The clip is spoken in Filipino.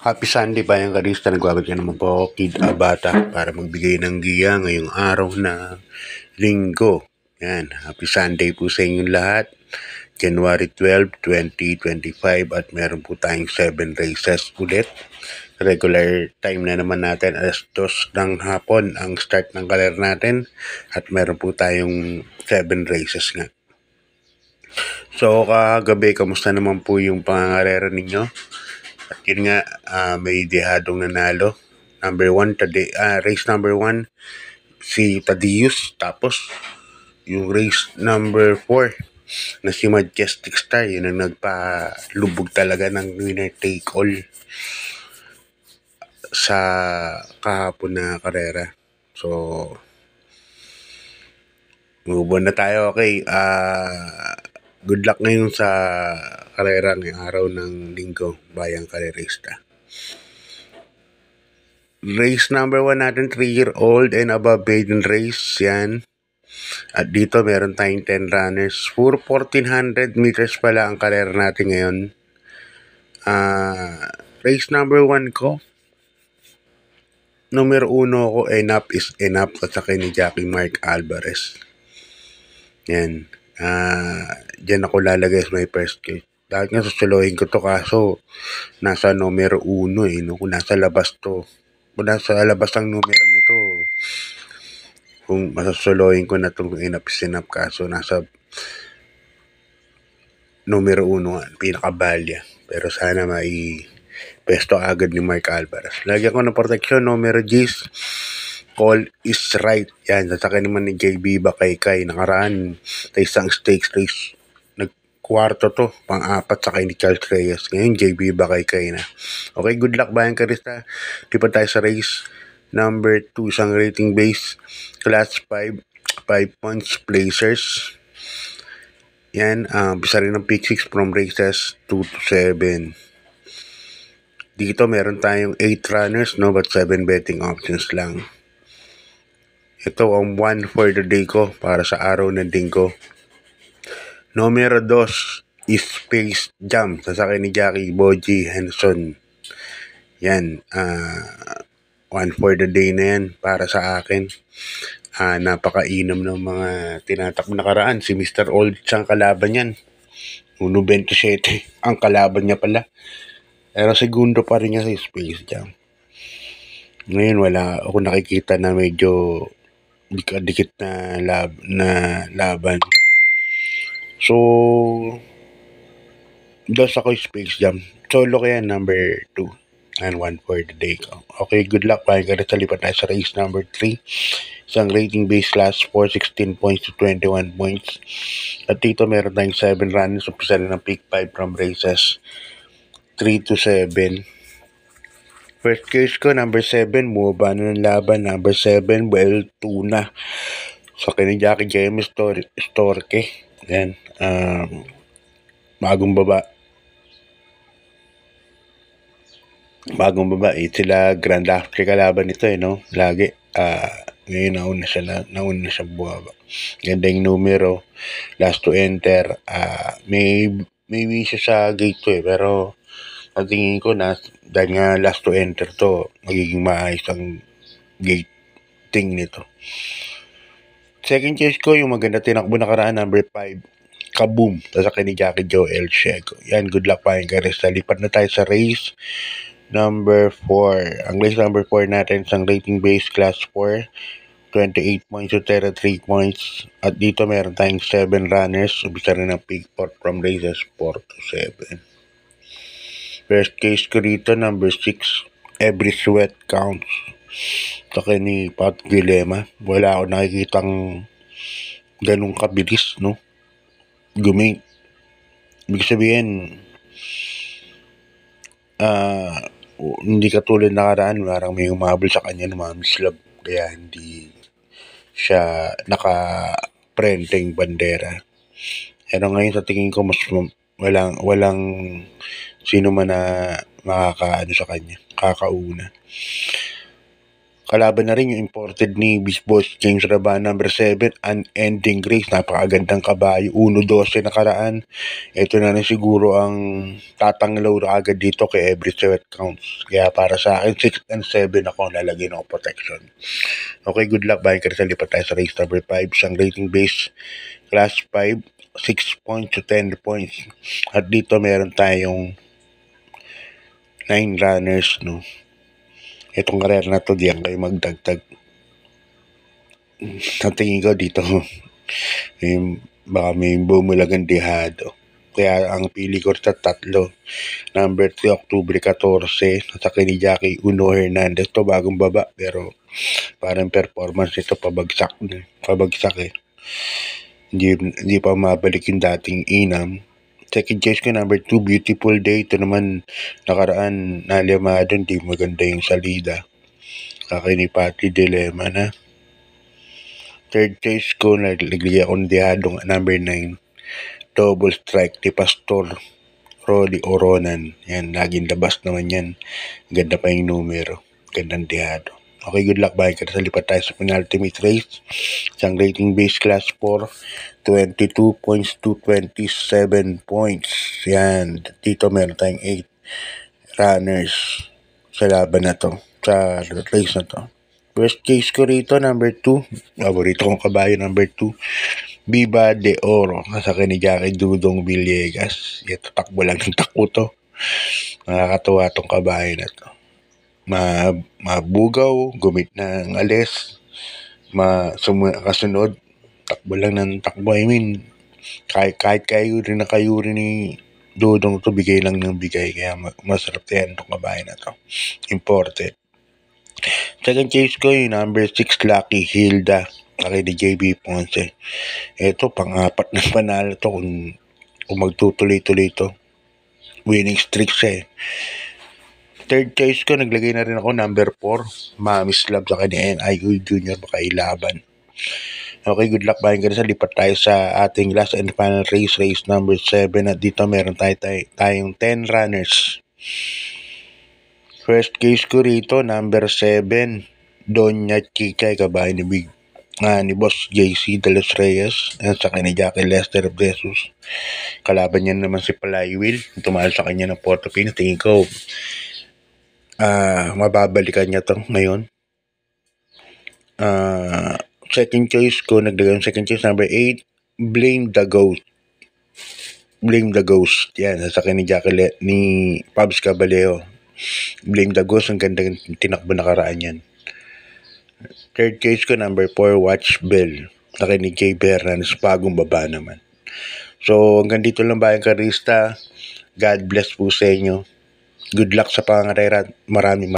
Happy Sunday ba yung karista? Nagbabalik naman po ako, Kid Abata, para magbigay ng giya ngayong araw na linggo. Yan, happy Sunday po sa inyong lahat. January 12, 2025 at meron po tayong 7 races ulit. Regular time na naman natin, alas 2 ng hapon ang start ng kaler natin at meron po tayong 7 races nga. So kagabi, kamusta naman po yung pangangarera ninyo? At yun nga, may dehadong nanalo. Race number 1, si Tadius. Tapos, yung race number 4, na si Majestic Star, yun ang nagpalubog talaga ng winner take all sa kahapon na karera. So, move on na tayo. Okay, good luck ngayon sa karera ngayong araw ng linggo, Bayang Karerista. Race number 1 natin, 3-year-old and above maiden race, yan. At dito meron tayong 10 runners. Puro 1400 meters pala ang karera natin ngayon. Race number 1 ko, numero 1 ko, Enough is Enough, kasakay ni Jackie Mark Alvarez. Yan. Diyan ako lalagay sa my first case. Dahil nga susulohin ko to, kaso nasa numero 1 no? Kung nasa labas to, kung nasa labas ang numero nito, kung masasulohin ko na itong Enough is Enough, kaso nasa numero 1 pinakabalya. Pero sana pesto agad ni Mark Alvarez. Lagyan ko ng protection, numero G's, Call is Right. Yan, sasakay naman ni JB Bakaykay. Nakaraan sa isang stakes race, nagkwarto to, pang-4 sakay ni Charles Reyes. Ngayon, JB Bakaykay na. Okay, good luck Bayang Karista. Lipat tayo sa race number 2, isang rating base, class 5 points placers. Yan, bisa rin ng pick 6 from races 2 to 7. Dito meron tayong 8 runners, no, but 7 betting options lang. Ito ang 1 for the day ko para sa araw ng linggo. Numero 2 is Space Jam, sasakay ni Jackie Boji Henson. Yan, 1 for the day na yan para sa akin. Napakainom ng mga tinatakbo nakaraan. Si Mr. Old ang kalaban yan. 1.27 ang kalaban niya pala. Pero segundo pa rin niya sa Space Jam. Ngayon wala ako nakikita na medyo dikit na laban. So, dos ako Space Jam. Solo kaya number 2 and 1 for the day ko. Okay, good luck. Pakinggan sa lipat tayo sa race number 3. Isang rating base class 4, 16 points to 21 points. At dito meron tayong 7 runners. Umpisa na ng pick 5 from races 3 to 7. First case ko, number 7, bumaba na ng laban. Number 7, well, tuna. So, kay Jackie James Storke. Yan. Bagong baba. Sila Grand After kalaban nito, no? Lagi. Ngayon, nauna siya bumaba. Ganda yung numero. Last to enter. May wish sa gate to, pero sa tingin ko dahil nga last to enter to, magiging maayos ang gating nito. Second choice ko, yung maganda tinakbo nakaraan, number 5, Kaboom, sasakay ni Jackie Joel Shego. Yan, good luck pa yung karista. Lipat na tayo sa race number 4. Ang race number 4 natin, isang rating base class 4, 28 points to 33 points. At dito meron tayong 7 runners. Ubisa rin ang pick 4 from races 4 to 7. First case ko rito, number 6, Every Sweat Counts. Saka ni Pat Guilema. Wala ako nakikitang ganun kabilis, no? Ibig sabihin, hindi katulad nakaraan, parang may umabol sa kanya ng mga mislab. Kaya hindi siya naka-prenteng bandera. Pero ngayon sa tingin ko, mas walang sino man na makakaano sa kanya, kakauna. Kalaban na rin yung imported ni Beast Boss James Raban, number 7, Unending Grace. Napakagandang kabayo, 1-12 nakaraan. Ito na rin siguro ang tatanglaw na agad dito kay every sweat counts. Kaya para sa akin, 6 and 7 ako, lalagyan ako protection. Okay, good luck. Bayan ka rin sa lipat tayo sa race number 5. Isang rating base, class 5, 6 points to 10 points. At dito meron tayong 9 runners, no? Itong karera na to, diyan kayo magdagdag. Sa tingin ko dito, baka may bumulagang dihado. Kaya ang pili ko sa tatlo. Number 3, Octubre 14, sa ni Jackie Uno Hernandez. To bagong baba, pero parang performance ito pabagsak eh. Hindi pa mabalik yung dating inam. Second choice ko, number 2, Beautiful Day. Ito naman, nakaraan, nalimado, hindi maganda yung salida. Kaya ni Pati Dilemma na. Third choice ko, naglagay ako ng dihadong number 9, Double Strike ni Pastor Rolly Oronan. Yan, laging labas naman yan. Ganda pa yung numero. Gandang dihado. Okay, good luck. Bayan ka sa lipat tayo sa penultimate race. Isang rating base class 4, 22 points to 27 points. Yan. Dito meron tayong 8 runners sa laban na to. Sa race na to. First case ko rito, number 2. Paborito kong kabayo, number 2. Viva de Oro. Kasaka ni Jackie Dudong Villegas. Ito, takbo lang ng takbo to. Nakakatuwa tong kabayo na to. Mabugaw, gumit ng alis. Kasunod, takbo lang ng takbo. I mean, kahit kayo rin ni Dudong to, bigay lang ng bigay. Kaya masarap yan itong kabayo na to. Imported. Second case ko yung number 6, Lucky Hilda. Kaya ni JB Ponce. Ito, pang-apat na panalo to kung magtutuloy-tuloy to. Winning streak siya eh. Third choice ko, naglagay na rin ako number 4, Mami's Love sa kanya NIU Junior, baka ilaban. Okay, good luck. Bayan ka rin sa lipat tayo sa ating last and final race, race number 7. At dito meron tayong 10 runners. First case ko rito, number 7, Doña Chica, kabahay ni Boss JC de los Reyes, at sa kanya Jackie Lester of Jesus. Kalaban niya naman si Palaywil, tumalo sa kanya ng Porto Pino. Tingin ko, mababalikan niya to ngayon. Second choice ko, naglagay yung second choice, number 8, Blame the Ghost. Yan, sa kanya ni Pabs Caballero. Blame the Ghost, ang ganda tinakbo nakaraan yan. Third case ko, number 4, Watch Bell. Sa kanya ni Jay Bernanes, bagong baba naman. So, hanggang dito lang Bayang Karista. God bless po sa inyo. Good luck sa pangarera. Maraming